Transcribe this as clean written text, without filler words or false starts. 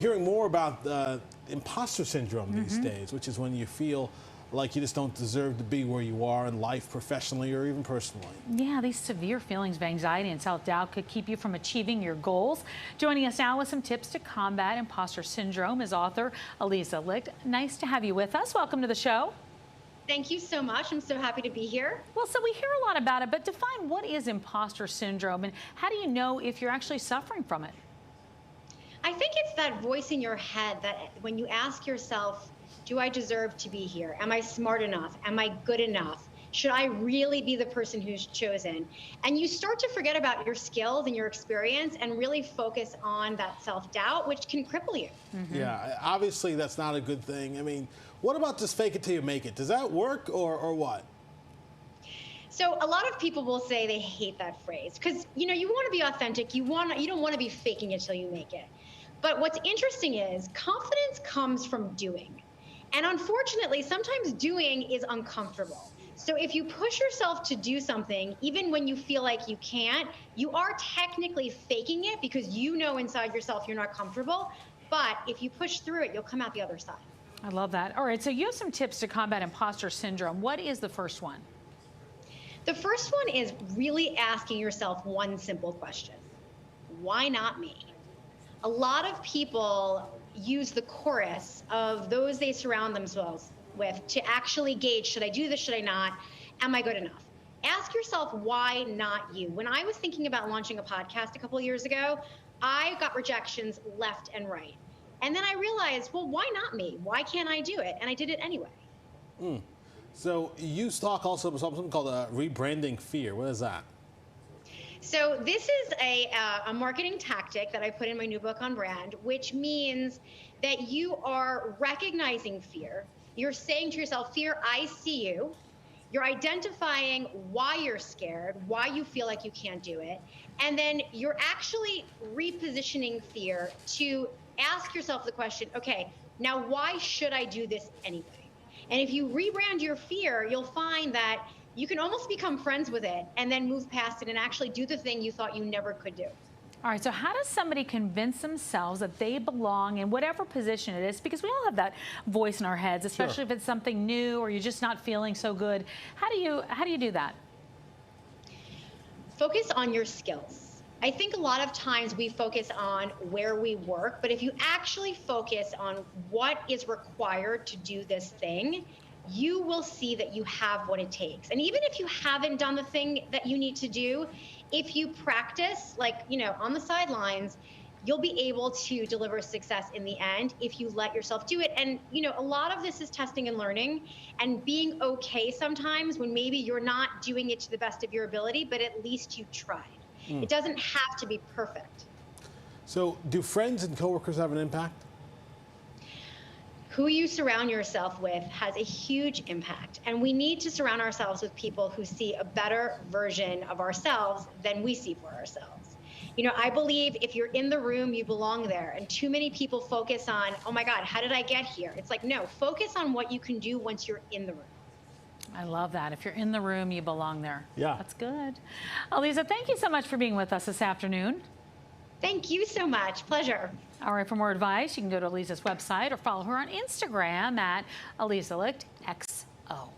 Hearing more about imposter syndrome these days, which is when you feel like you just don't deserve to be where you are in life, professionally or even personally. Yeah, these severe feelings of anxiety and self-doubt could keep you from achieving your goals. Joining us now with some tips to combat imposter syndrome is author Elisa Licht. Nice to have you with us. Welcome to the show. Thank you so much. I'm so happy to be here. Well, so we hear a lot about it, but define what is imposter syndrome and how do you know if you're actually suffering from it? I think it's that voice in your head that when you ask yourself, do I deserve to be here? Am I smart enough? Am I good enough? Should I really be the person who's chosen? And you start to forget about your skills and your experience and really focus on that self-doubt, which can cripple you. Yeah, obviously that's not a good thing. I mean, what about just fake it till you make it? Does that work or what? So a lot of people will say they hate that phrase because you want to be authentic. You don't want to be faking it till you make it. But what's interesting is confidence comes from doing. And unfortunately, sometimes doing is uncomfortable. So if you push yourself to do something, even when you feel like you can't, you are technically faking it because you know inside yourself you're not comfortable. But if you push through it, you'll come out the other side. I love that. All right, so you have some tips to combat imposter syndrome. What is the first one? The first one is really asking yourself one simple question. Why not me? A lot of people use the chorus of those they surround themselves with to actually gauge, should I do this, should I not? Am I good enough? Ask yourself, why not you? When I was thinking about launching a podcast a couple of years ago, I got rejections left and right. And then I realized, well, why not me? Why can't I do it? And I did it anyway. So you talk also about something called rebranding fear. What is that? So this is a marketing tactic that I put in my new book on brand, which means that you are recognizing fear. You're saying to yourself, fear, I see you. You're identifying why you're scared, why you feel like you can't do it. And then you're actually repositioning fear to ask yourself the question, okay, now why should I do this anyway? And if you rebrand your fear, you'll find that you can almost become friends with it and then move past it and actually do the thing you thought you never could do. All right, so how does somebody convince themselves that they belong in whatever position it is? Because we all have that voice in our heads, especially if it's something new or you're just not feeling so good. How do you do that? Focus on your skills. I think a lot of times we focus on where we work, but if you actually focus on what is required to do this thing, you will see that you have what it takes. And even if you haven't done the thing that you need to do, if you practice, on the sidelines, you'll be able to deliver success in the end if you let yourself do it. And, a lot of this is testing and learning and being okay sometimes when maybe you're not doing it to the best of your ability, but at least you tried. It doesn't have to be perfect. So do friends and coworkers have an impact? Who you surround yourself with has a huge impact. And we need to surround ourselves with people who see a better version of ourselves than we see for ourselves. I believe if you're in the room, you belong there. And too many people focus on, oh my God, how did I get here? It's like, no, focus on what you can do once you're in the room. I love that. If you're in the room, you belong there. Yeah. That's good. Elisa, thank you so much for being with us this afternoon. Thank you so much. Pleasure. All right, for more advice, you can go to Elisa's website or follow her on Instagram at Elisa Licht XO.